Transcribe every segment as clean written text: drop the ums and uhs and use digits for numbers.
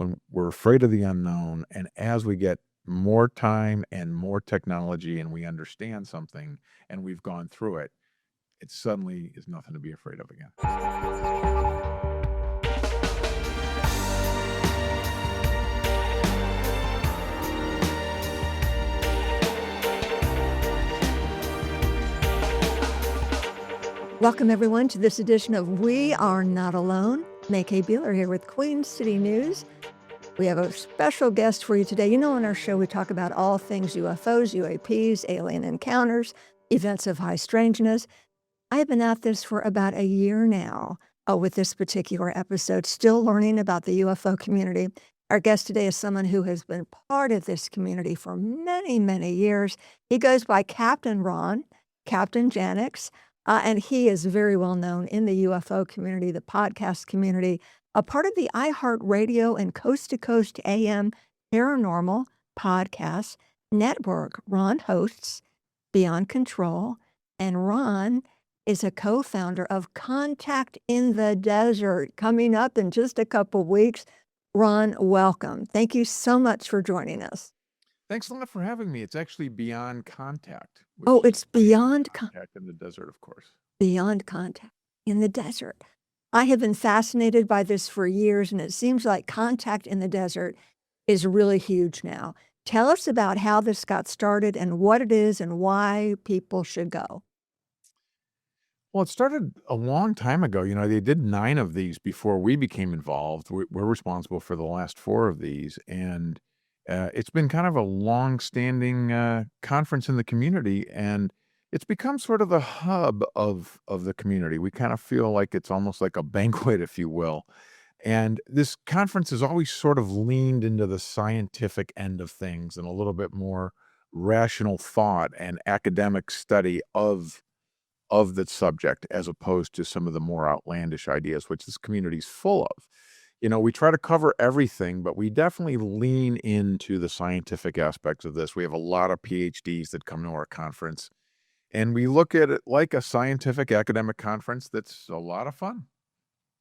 when we're afraid of the unknown. And as we get more time and more technology and we understand something and we've gone through it, it suddenly is nothing to be afraid of again. Welcome, everyone, to this edition of We Are Not Alone. May K. Beeler here with Queen City News. We have a special guest for you today. You know, on our show, we talk about all things UFOs, UAPs, alien encounters, events of high strangeness. I have been at this for about a year now with this particular episode, still learning about the UFO community. Our guest today is someone who has been part of this community for many, many years. He goes by Captain Ron, Captain Janix. And he is very well known in the UFO community, the podcast community, a part of the iHeartRadio and Coast to Coast AM Paranormal Podcast Network. Ron hosts Beyond Control, and Ron is a co-founder of Contact in the Desert, coming up in just a couple weeks. Ron, welcome. Thank you so much for joining us. Thanks a lot for having me. It's actually Beyond Contact. Oh, it's Beyond Contact in the Desert, of course. Beyond Contact in the Desert. I have been fascinated by this for years, and it seems like Contact in the Desert is really huge now. Tell us about how this got started and what it is and why people should go. Well, it started a long time ago. You know, they did 9 of these before we became involved. We're responsible for the last 4 of these, and it's been kind of a long-standing conference in the community, and it's become sort of the hub of the community. We kind of feel like it's almost like a banquet, if you will. And this conference has always sort of leaned into the scientific end of things and a little bit more rational thought and academic study of the subject, as opposed to some of the more outlandish ideas, which this community is full of. You know, we try to cover everything, but we definitely lean into the scientific aspects of this. We have a lot of PhDs that come to our conference, and we look at it like a scientific academic conference that's a lot of fun.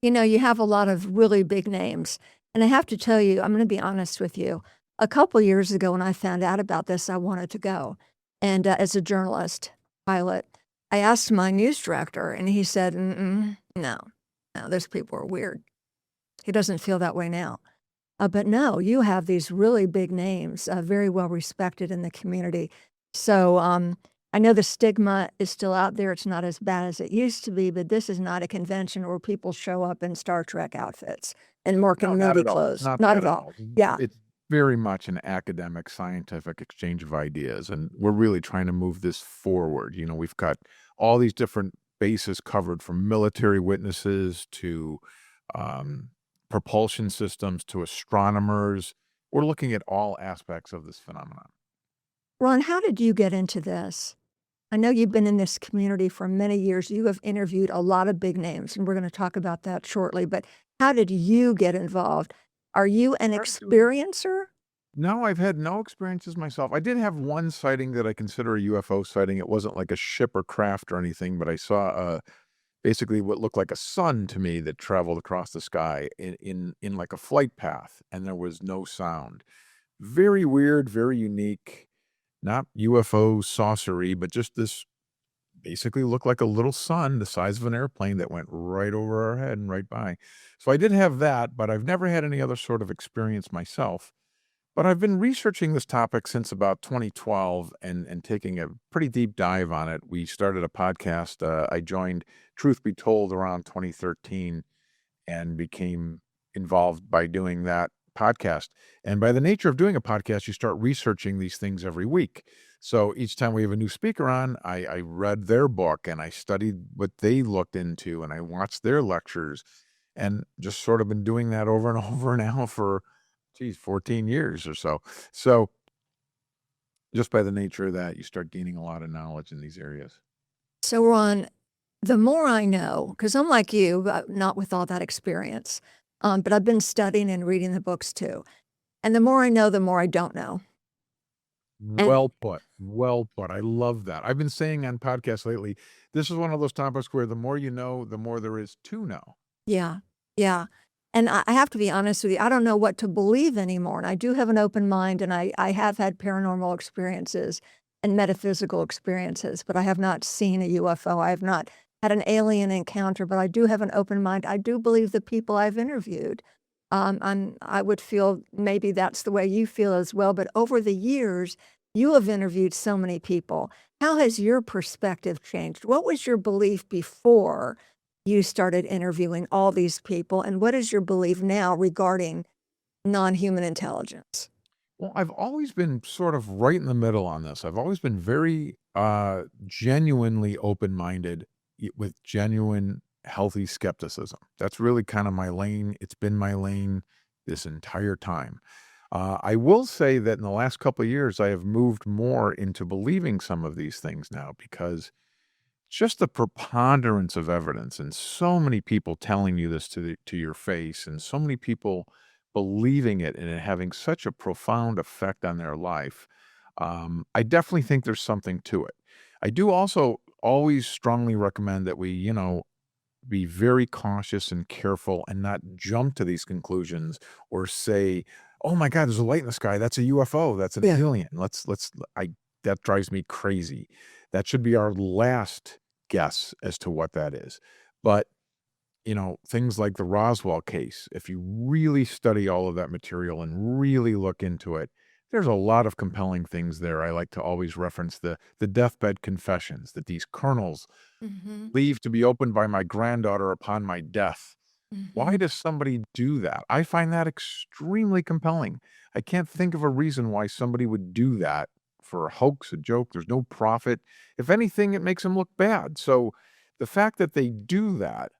You know, you have a lot of really big names. And I have to tell you, I'm going to be honest with you. A couple years ago, when I found out about this, I wanted to go. And as a journalist, pilot, I asked my news director, and he said, no, those people are weird. He doesn't feel that way now. But no, you have these really big names, very well respected in the community. So I know the stigma is still out there. It's not as bad as it used to be, but this is not a convention where people show up in Star Trek outfits and Mark and Mindy clothes. Not at all. Yeah. It's very much an academic, scientific exchange of ideas, and we're really trying to move this forward. You know, we've got all these different bases covered, from military witnesses to propulsion systems to astronomers. We're looking at all aspects of this phenomenon. Ron, how did you get into this? I know you've been in this community for many years. You have interviewed a lot of big names, and we're going to talk about that shortly. But how did you get involved? Are you an experiencer? No, I've had no experiences myself. I did have one sighting that I consider a UFO sighting. It wasn't like a ship or craft or anything, but I saw basically what looked like a sun to me that traveled across the sky in like a flight path, and there was no sound. Very weird, very unique. Not UFO saucery, but just this basically looked like a little sun the size of an airplane that went right over our head and right by. So I did have that, but I've never had any other sort of experience myself. But I've been researching this topic since about 2012 and taking a pretty deep dive on it. We started a podcast. I joined Truth Be Told around 2013 and became involved by doing that podcast. And by the nature of doing a podcast, you start researching these things every week. So each time we have a new speaker on, I read their book and I studied what they looked into and I watched their lectures, and just sort of been doing that over and over now for 14 years or so. So just by the nature of that, you start gaining a lot of knowledge in these areas. So, Ron, the more I know, because I'm like you, but not with all that experience, but I've been studying and reading the books too. And the more I know, the more I don't know. Well put. Well put. I love that. I've been saying on podcasts lately, this is one of those topics where the more you know, the more there is to know. Yeah. Yeah. And I have to be honest with you, I don't know what to believe anymore, and I do have an open mind, and I have had paranormal experiences and metaphysical experiences, but I have not seen a UFO. I have not had an alien encounter, but I do have an open mind. I do believe the people I've interviewed. And I would feel maybe that's the way you feel as well, but over the years, you have interviewed so many people. How has your perspective changed? What was your belief before you started interviewing all these people, and what is your belief now regarding non-human intelligence? Well, I've always been sort of right in the middle on this. I've always been very genuinely open-minded with genuine healthy skepticism. That's really kind of my lane. It's been my lane this entire time. I will say that in the last couple of years, I have moved more into believing some of these things now because just the preponderance of evidence and so many people telling you this to your face and so many people believing it and it having such a profound effect on their life. I definitely think there's something to it. I do also always strongly recommend that we, be very cautious and careful and not jump to these conclusions or say, "Oh my god, there's a light in the sky. That's a UFO. That's an Yeah. alien." Let's I that drives me crazy. That should be our last guess as to what that is. But, things like the Roswell case, if you really study all of that material and really look into it, there's a lot of compelling things there. I like to always reference the deathbed confessions that these colonels Mhm. leave to be opened by my granddaughter upon my death. Why Mhm. does somebody do that? I find that extremely compelling. I can't think of a reason why somebody would do that for a hoax, a joke. There's no profit. If anything, it makes them look bad. So the fact that they do that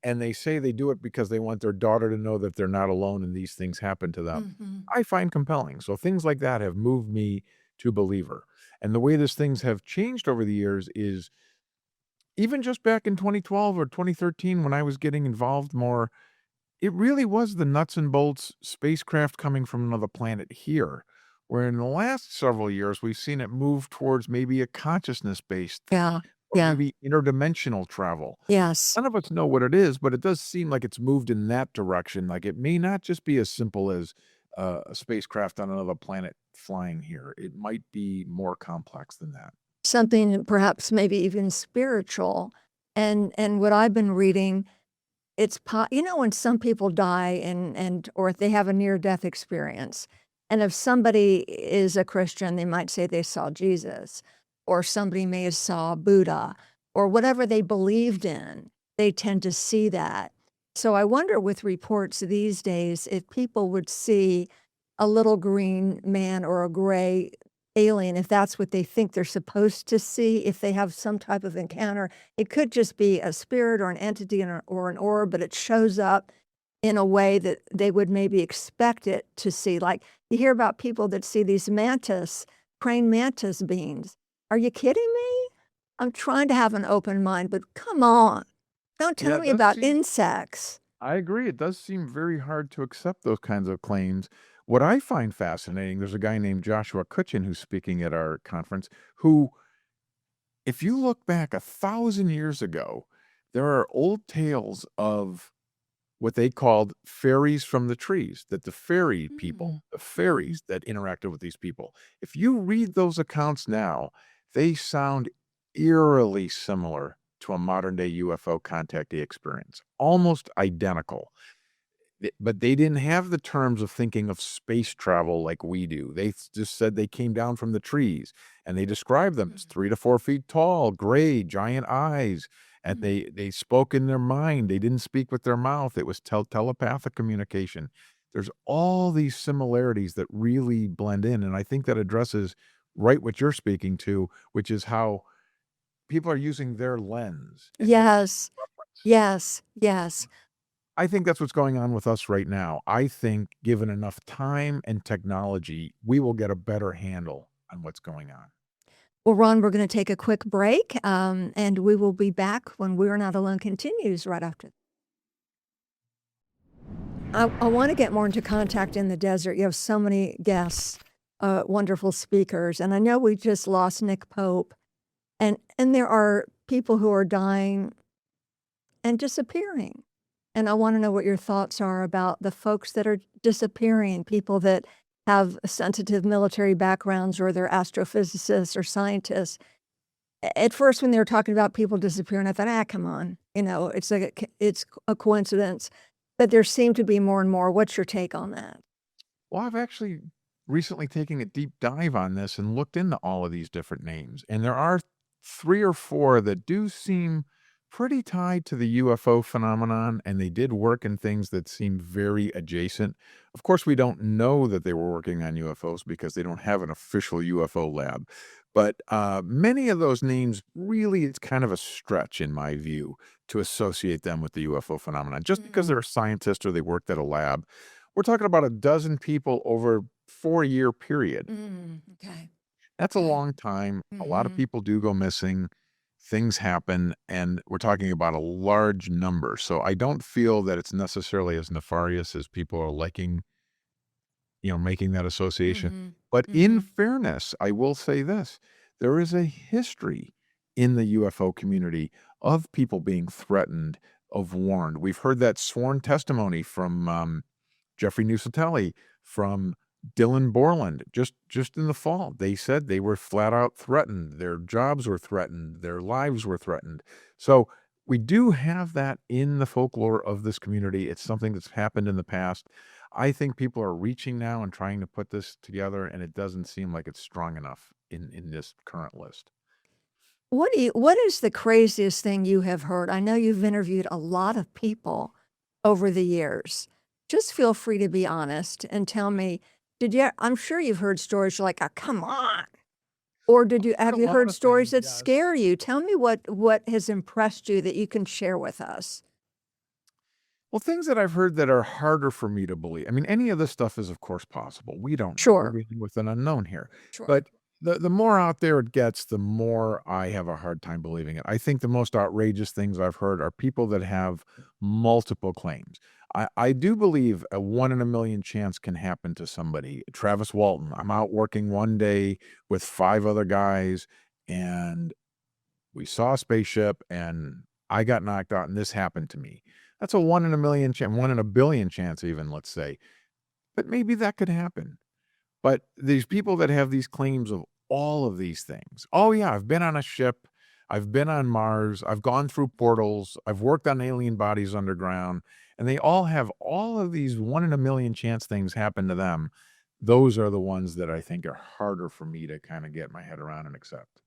and they say they do it because they want their daughter to know that they're not alone and these things happen to them, Mhm. I find compelling. So things like that have moved me to believer. And the way these things have changed over the years is even just back in 2012 or 2013 when I was getting involved more, it really was the nuts and bolts spacecraft coming from another planet here. Where in the last several years, we've seen it move towards maybe a consciousness based Yeah. or Yeah. maybe interdimensional travel. Yes. None of us know what it is, but it does seem like it's moved in that direction. Like it may not just be as simple as a spacecraft on another planet flying here. It might be more complex than that. Something perhaps maybe even spiritual. And what I've been reading, when some people die and or if they have a near death experience, and if somebody is a Christian, they might say they saw Jesus, or somebody may have saw Buddha, or whatever they believed in, they tend to see that. So I wonder with reports these days if people would see a little green man or a gray alien, if that's what they think they're supposed to see, if they have some type of encounter. It could just be a spirit or an entity or an orb, but it shows up in a way that they would maybe expect it to see. Like, you hear about people that see these praying mantis beings. Are you kidding me? I'm trying to have an open mind, but come on. Don't Yeah, tell it me does about seem insects. I agree. It does seem very hard to accept those kinds of claims. What I find fascinating, there's a guy named Joshua Cutchin who's speaking at our conference, who, if you look back 1,000 years ago, there are old tales of what they called fairies from the trees, that the fairy Mm, people, the mhm, fairies that interacted with these people. If you read those accounts now, they sound eerily similar to a modern day UFO contactee experience, almost identical. But they didn't have the terms of thinking of space travel like we do. They just said they came down from the trees, and they described them as mm, 3 to 4 feet tall, gray, giant eyes, and mm. they spoke in their mind. They didn't speak with their mouth. It was telepathic communication. There's all these similarities that really blend in, and I think that addresses right what you're speaking to, which is how people are using their lens and their Yes, reference. yes, yes. I think that's what's going on with us right now. I think given enough time and technology, we will get a better handle on what's going on. Well, Ron, we're going to take a quick break, and we will be back when We're Not Alone continues right after. I want to get more into contact in the desert. You have so many guests, wonderful speakers, and I know we just lost Nick Pope, and there are people who are dying and disappearing. and I want to know what your thoughts are about the folks that are disappearing, people that have sensitive military backgrounds or they're astrophysicists or scientists. At first, when they were talking about people disappearing, I thought, come on, it's like it's a coincidence. But there seem to be more and more. What's your take on that? Well, I've actually recently taken a deep dive on this and looked into all of these different names, and there are 3 or 4 that do seem pretty tied to the UFO phenomenon, and they did work in things that seem very adjacent. Of course, we don't know that they were working on UFOs because they don't have an official UFO lab, but, many of those names, really, it's kind of a stretch, in my view, to associate them with the UFO phenomenon. Just because Mm, they're a scientist or they worked at a lab, we're talking about a dozen people over a 4-year period. okay. That's a Okay. long time. A lot of Mhm. people do go missing. Things happen, and we're talking about a large number. So I don't feel that it's necessarily as nefarious as people are liking, making that association. Mhm. But in Mhm. fairness, I will say this, there is a history in the UFO community of people being threatened, of warned. We've heard that sworn testimony from, Jeffrey Nusatelli, from Dylan Borland, just in the fall. They said they were flat out threatened. Their jobs were threatened. Their lives were threatened. So we do have that in the folklore of this community. It's something that's happened in the past. I think people are reaching now and trying to put this together, and it doesn't seem like it's strong enough in this current list. What is the craziest thing you have heard? I know you've interviewed a lot of people over the years. Just feel free to be honest and tell me, I'm sure you've heard stories you're like, "Oh, come on." Or Heard have a you lot heard of stories things, that yes. scare you? Tell me what has impressed you that you can share with us. Well, things that I've heard that are harder for me to believe. I mean, any of this stuff is, of course, possible. We don't know. We're Sure. dealing with an unknown here. Sure. But the more out there it gets, the more I have a hard time believing it. I think the most outrageous things I've heard are people that have multiple claims. I do believe a 1 in a million chance can happen to somebody. Travis Walton, I'm out working one day with 5 other guys, and we saw a spaceship and I got knocked out and this happened to me. That's a 1 in a million chance, 1 in a billion chance even, let's say. But maybe that could happen. But these people that have these claims of all of these things. Oh yeah, I've been on a ship. I've been on Mars. I've gone through portals. I've worked on alien bodies underground. And they all have all of these 1 in a million chance things happen to them. Those are the ones that I think are harder for me to kind of get my head around and accept.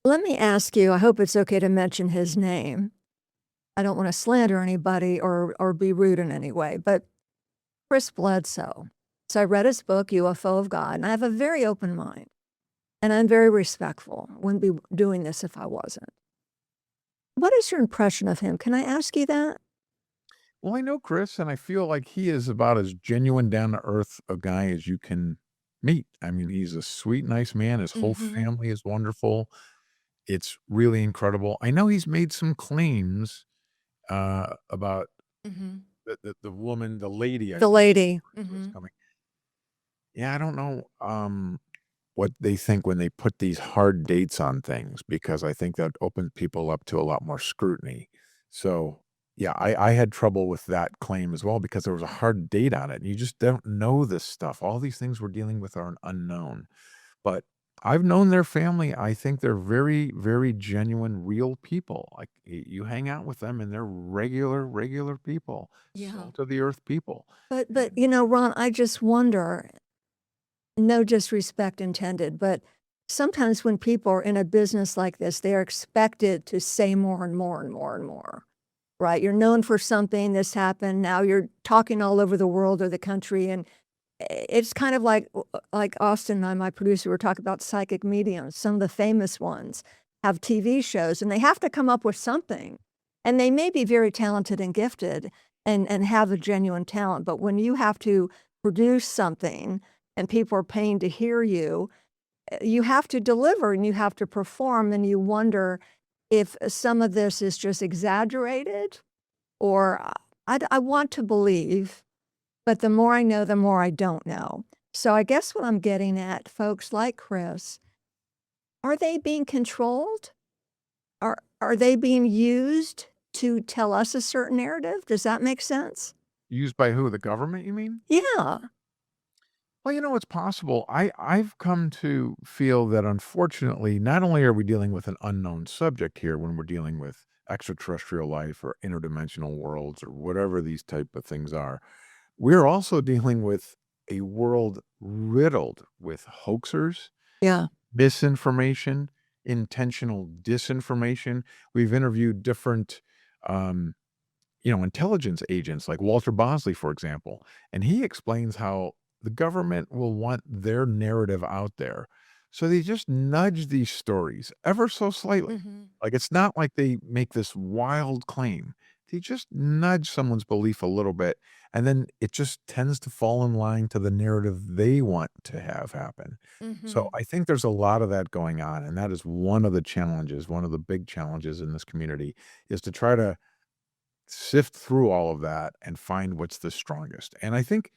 Let me ask you, I hope it's okay to mention his name. I don't wanna slander anybody or be rude in any way, but Chris Bledsoe. So I read his book, UFO of God, and I have a very open mind, and I'm very respectful. Wouldn't be doing this if I wasn't. What is your impression of him? Can I ask you that? Well, I know Chris, and I feel like he is about as genuine, down to earth a guy as you can meet. I mean, he's a sweet, nice man. His whole Mhm. family is wonderful. It's really incredible. I know he's made some claims about Mhm. the woman, the lady, I The think, lady. who is Mhm. coming. Yeah, I don't know. What they think when they put these hard dates on things, because I think that opens people up to a lot more scrutiny. So, yeah, I had trouble with that claim as well because there was a hard date on it, and you just don't know this stuff. All these things we're dealing with are an unknown. But I've known their family. I think they're very, very genuine, real people. Like you hang out with them, and they're regular people, Yeah. salt of the earth people. But, And Ron, I just wonder, no disrespect intended, but sometimes when people are in a business like this, they are expected to say more and more and more and more. Right? You're known for something, this happened, now you're talking all over the world or the country, and it's kind of like Austin and I, my producer, were talking about psychic mediums. Some of the famous ones have TV shows, and they have to come up with something, and they may be very talented and gifted and have a genuine talent, but when you have to produce something and people are paying to hear you, you have to deliver and you have to perform, and you wonder if some of this is just exaggerated or I want to believe, but the more I know, the more I don't know. So I guess what I'm getting at, folks like Chris, are they being controlled? Are they being used to tell us a certain narrative. Does that make sense? Used by who? The government, you mean? Yeah. Well, it's possible. I've come to feel that unfortunately, not only are we dealing with an unknown subject here when we're dealing with extraterrestrial life or interdimensional worlds or whatever these type of things are, we're also dealing with a world riddled with hoaxers, Yeah. misinformation, intentional disinformation. We've interviewed different um, intelligence agents like Walter Bosley, for example, and he explains how the government will want their narrative out there. So they just nudge these stories ever so slightly. Mhm. Like it's not like they make this wild claim. They just nudge someone's belief a little bit, and then it just tends to fall in line to the narrative they want to have happen. So Mhm. I think there's a lot of that going on, and that is one of the challenges, one of the big challenges in this community is to try to sift through all of that and find what's the strongest. And I think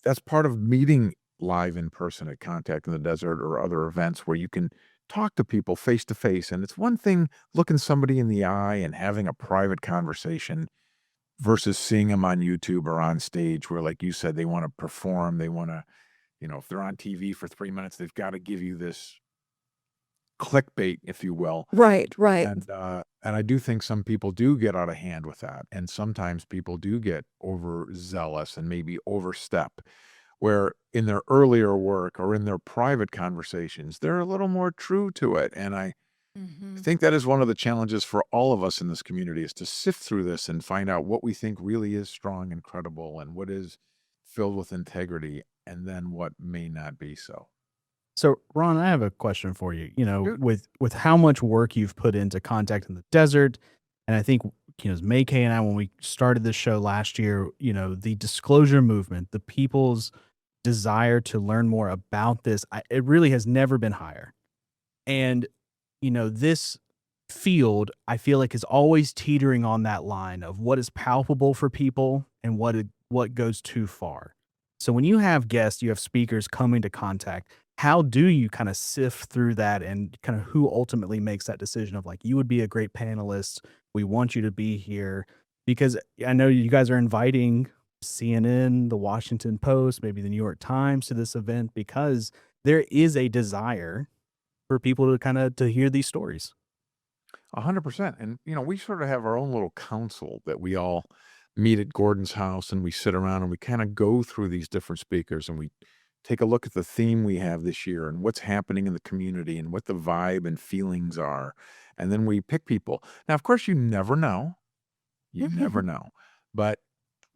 that's part of meeting live in person at Contact in the Desert or other events where you can talk to people face to face. And it's one thing looking somebody in the eye and having a private conversation versus seeing them on YouTube or on stage where, like you said, they want to perform. They want to, if they're on TV for 3 minutes, they've got to give you this clickbait, if you will. Right, right. And I do think some people do get out of hand with that, and sometimes people do get overzealous and maybe overstep, where in their earlier work or in their private conversations, they're a little more true to it, and I Mhm. think that is one of the challenges for all of us in this community is to sift through this and find out what we think really is strong and credible and what is filled with integrity, and then what may not be so. So, Ron, I have a question for you. Shoot. With how much work you've put into Contact in the Desert, and I think May Kay and I, when we started this show last year, the disclosure movement, the people's desire to learn more about this, it really has never been higher. And, this field, I feel like is always teetering on that line of what is palpable for people and what goes too far. So when you have guests, you have speakers coming to Contact, how do you kind of sift through that and kind of who ultimately makes that decision of like, you would be a great panelist. We want you to be here because I know you guys are inviting CNN, the Washington Post, maybe the New York Times to this event because there is a desire for people to to hear these stories. 100%. And, we sort of have our own little council that we all meet at Gordon's house and we sit around and we kind of go through these different speakers and we take a look at the theme we have this year and what's happening in the community and what the vibe and feelings are. And then we pick people. Now, of course, you never know. You never know. But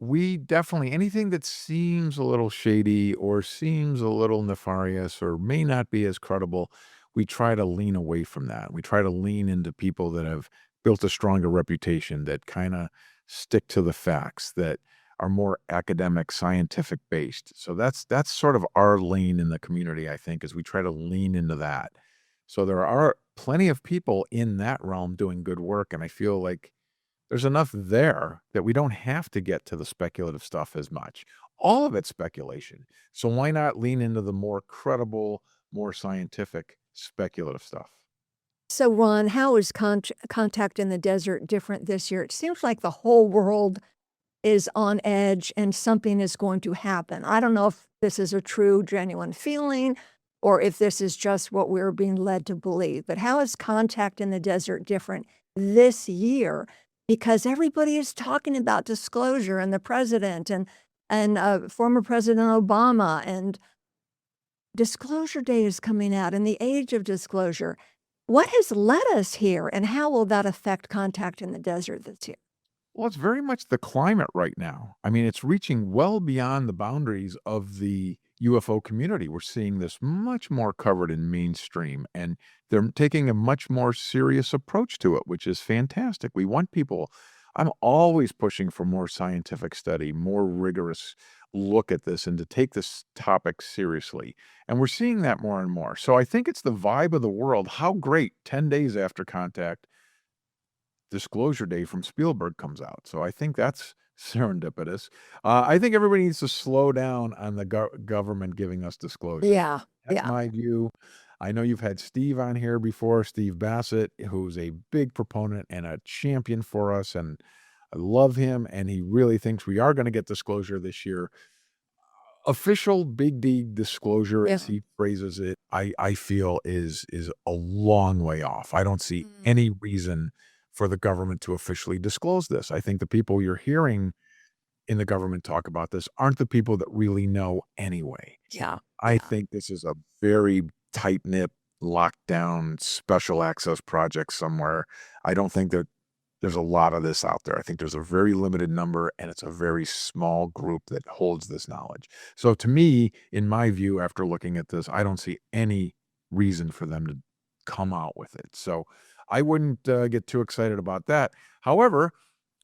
we definitely, anything that seems a little shady or seems a little nefarious or may not be as credible, we try to lean away from that. We try to lean into people that have built a stronger reputation, that kind of stick to the facts, that are more academic, scientific based. So that's sort of our lane in the community, I think, is we try to lean into that. So there are plenty of people in that realm doing good work, and I feel like there's enough there that we don't have to get to the speculative stuff as much. All of it's speculation. So why not lean into the more credible, more scientific, speculative stuff? So, Ron, how is Contact in the Desert different this year? It seems like the whole world is on edge and something is going to happen. I don't know if this is a true, genuine feeling or if this is just what we're being led to believe. But how is Contact in the Desert different this year? Because everybody is talking about disclosure and the president and former President Obama and Disclosure Day is coming out and the age of disclosure. What has led us here and how will that affect Contact in the Desert this year? Well, it's very much the climate right now. I mean, it's reaching well beyond the boundaries of the UFO community. We're seeing this much more covered in mainstream, and they're taking a much more serious approach to it, which is fantastic. We want people, I'm always pushing for more scientific study, more rigorous look at this, and to take this topic seriously. And we're seeing that more and more. So I think it's the vibe of the world. How great 10 days after contact Disclosure Day from Spielberg comes out. So I think that's serendipitous. I think everybody needs to slow down on the government giving us disclosure. Yeah, That's yeah. my view. I know you've had Steve on here before, Steve Bassett, who's a big proponent and a champion for us, and I love him, and he really thinks we are gonna get disclosure this year. Official big D disclosure, as Yeah. he phrases it, I feel is a long way off. I don't see Mm. any reason for the government to officially disclose this. I think the people you're hearing in the government talk about this aren't the people that really know anyway. Yeah. I Yeah. think this is a very tight-knit, lockdown, special access project somewhere. I don't think that there's a lot of this out there. I think there's a very limited number, and it's a very small group that holds this knowledge. So to me, in my view, after looking at this, I don't see any reason for them to come out with it. So I wouldn't get too excited about that. However,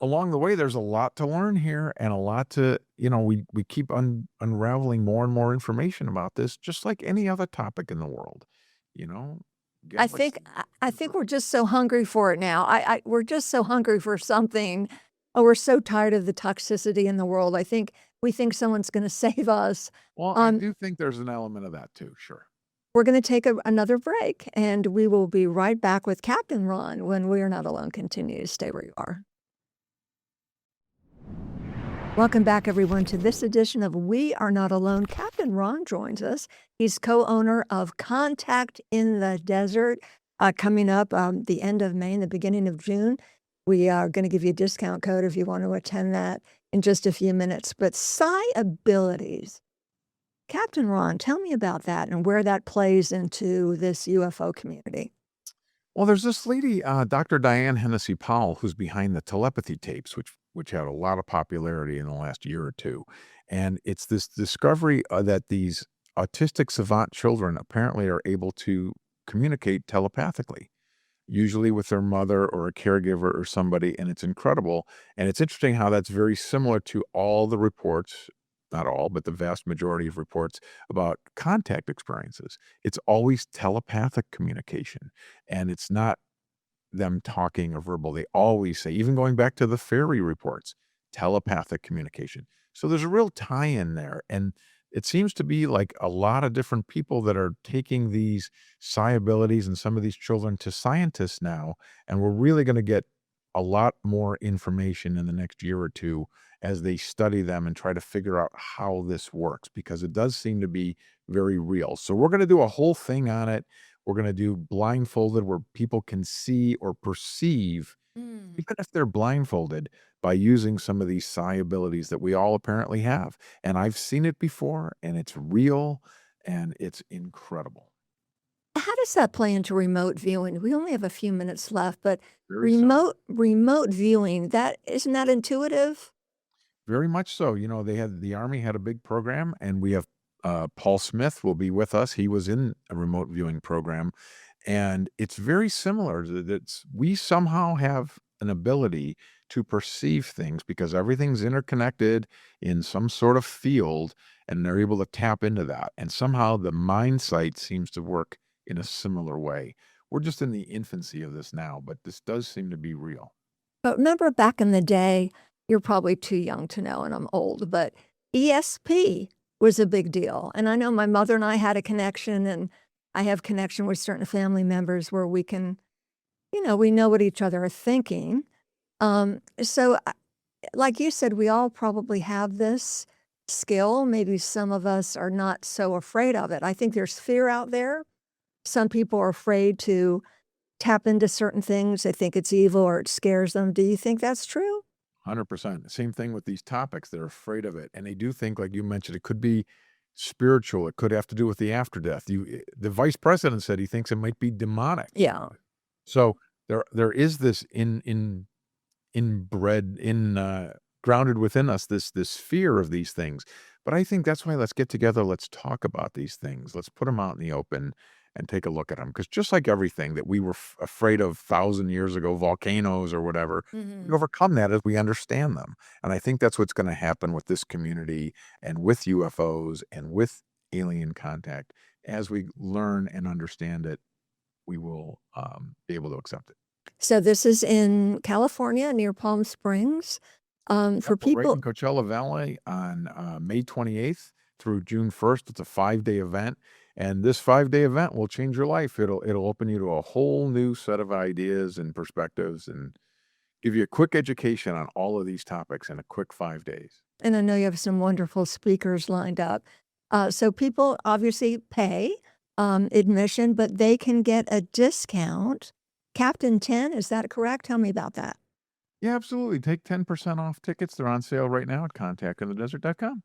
along the way, there's a lot to learn here and a lot to, we keep unraveling more and more information about this, just like any other topic in the world, you know? I Again, like think I think we're just so hungry for it now. We're just so hungry for something. Oh, we're so tired of the toxicity in the world. I think we think someone's gonna save us. well, I Um, do think there's an element of that too, sure. we're gonna take another break, and we will be right back with Captain Ron when We Are Not Alone continues. Stay where you are. Welcome back, everyone, to this edition of We Are Not Alone. Captain Ron joins us. He's co-owner of Contact in the Desert. Coming up the end of May and the beginning of June, we are going to give you a discount code if you want to attend that in just a few minutes. But psi abilities, Captain Ron, tell me about that and where that plays into this UFO community. Well, there's this lady, Dr. Diane Hennessy Powell, who's behind the telepathy tapes, which had a lot of popularity in the last year or two. And it's this discovery that these autistic savant children apparently are able to communicate telepathically, usually with their mother or a caregiver or somebody, and it's incredible. And it's interesting how that's very similar to all the reports, not all, but the vast majority of reports about contact experiences. It's always telepathic communication, and it's not them talking or verbal. They always say, even going back to the fairy reports, telepathic communication. So there's a real tie-in there. And it seems to be like a lot of different people that are taking these psi abilities and some of these children to scientists now. And we're really going to get a lot more information in the next year or two as they study them and try to figure out how this works, because it does seem to be very real. So we're going to do a whole thing on it. We're gonna do blindfolded where people can see or perceive, Mm. even if they're blindfolded, by using some of these psi abilities that we all apparently have. And I've seen it before, and it's real, and it's incredible. How does that play into remote viewing? We only have a few minutes left, but Very similar. remote viewing, that isn't that intuitive? Very much so. The Army had a big program, and we have Paul Smith will be with us. He was in a remote viewing program, and it's very similar. We somehow have an ability to perceive things because everything's interconnected in some sort of field, and they're able to tap into that. And somehow the mind sight seems to work in a similar way. We're just in the infancy of this now, but this does seem to be real. But remember back in the day, you're probably too young to know, and I'm old, but ESP was a big deal. And I know my mother and I had a connection, and I have connection with certain family members where we can, we know what each other are thinking. Like you said, we all probably have this skill. Maybe some of us are not so afraid of it. I think there's fear out there. Some people are afraid to tap into certain things. They think it's evil or it scares them. Do you think that's true? 100%. Same thing with these topics. They're afraid of it. And they do think, like you mentioned, it could be spiritual. It could have to do with the after death. The vice president said he thinks it might be demonic. Yeah. So there is this inbred, grounded within us, this fear of these things. But I think that's why let's get together. Let's talk about these things. Let's put them out in the open and take a look at them. Because just like everything that we were afraid of 1,000 years ago, volcanoes or whatever, we Mhm. overcome that as we understand them. And I think that's what's going to happen with this community and with UFOs and with alien contact. As we learn and understand it, we will be able to accept it. So this is in California near Palm Springs. Yep, For we're right in people, Coachella Valley on May 28th through June 1st. It's a 5-day event. And this 5-day event will change your life. It'll open you to a whole new set of ideas and perspectives and give you a quick education on all of these topics in a quick 5 days. And I know you have some wonderful speakers lined up. So people obviously pay admission, but they can get a discount. Captain 10, is that correct? Tell me about that. Yeah, absolutely. Take 10% off tickets. They're on sale right now at contactinthedesert.com.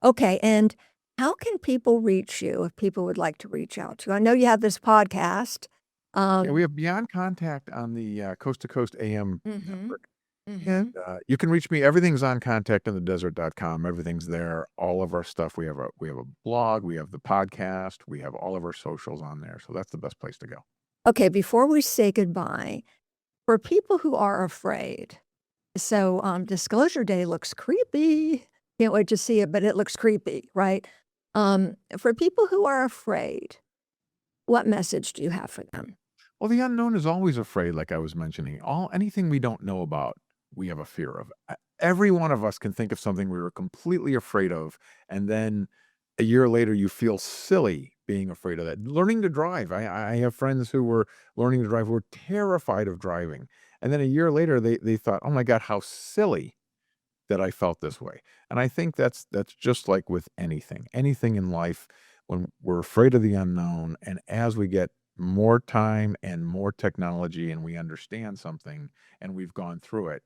Okay, and how can people reach you if people would like to reach out to you? I know you have this podcast. Yeah, we have Beyond Contact on the Coast to Coast AM network. And you can reach me. Everything's on contactinthedesert.com. Everything's there. All of our stuff. We have a blog. We have the podcast. We have all of our socials on there. So that's the best place to go. Okay, before we say goodbye, for people who are afraid, so Disclosure Day looks creepy. Can't wait to see it, but it looks creepy, right? For people who are afraid, what message do you have for them? Well, the unknown is always afraid, like I was mentioning. Anything we don't know about, we have a fear of. Every one of us can think of something we were completely afraid of, and then a year later you feel silly being afraid of that. Learning to drive. I have friends who were learning to drive who were terrified of driving. And then a year later they thought, oh my God, how silly that I felt this way. And I think that's just like with anything in life, when we're afraid of the unknown, and as we get more time and more technology and we understand something and we've gone through it,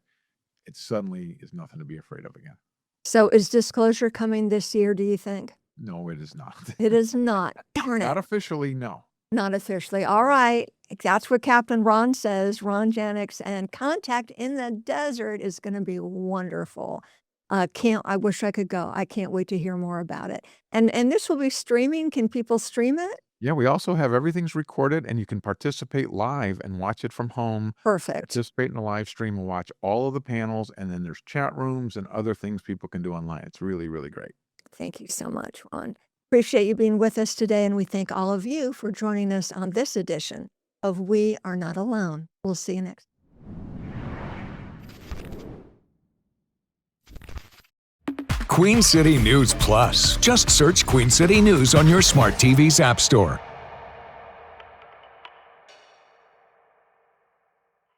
it suddenly is nothing to be afraid of again. So is Disclosure coming this year, do you think? No, it is not. It is not. Darn it. Not officially, no. Not officially. All right. That's what Captain Ron says, Ron Janix, and Contact in the Desert is going to be wonderful. I wish I could go. I can't wait to hear more about it. And this will be streaming. Can people stream it? Yeah, we also have everything's recorded, and you can participate live and watch it from home. Perfect. Participate in a live stream and watch all of the panels, and then there's chat rooms and other things people can do online. It's really, really great. Thank you so much, Ron. Appreciate you being with us today, and we thank all of you for joining us on this edition of We Are Not Alone. We'll see you next. Queen City News Plus. Just search Queen City News on your smart TV's app store.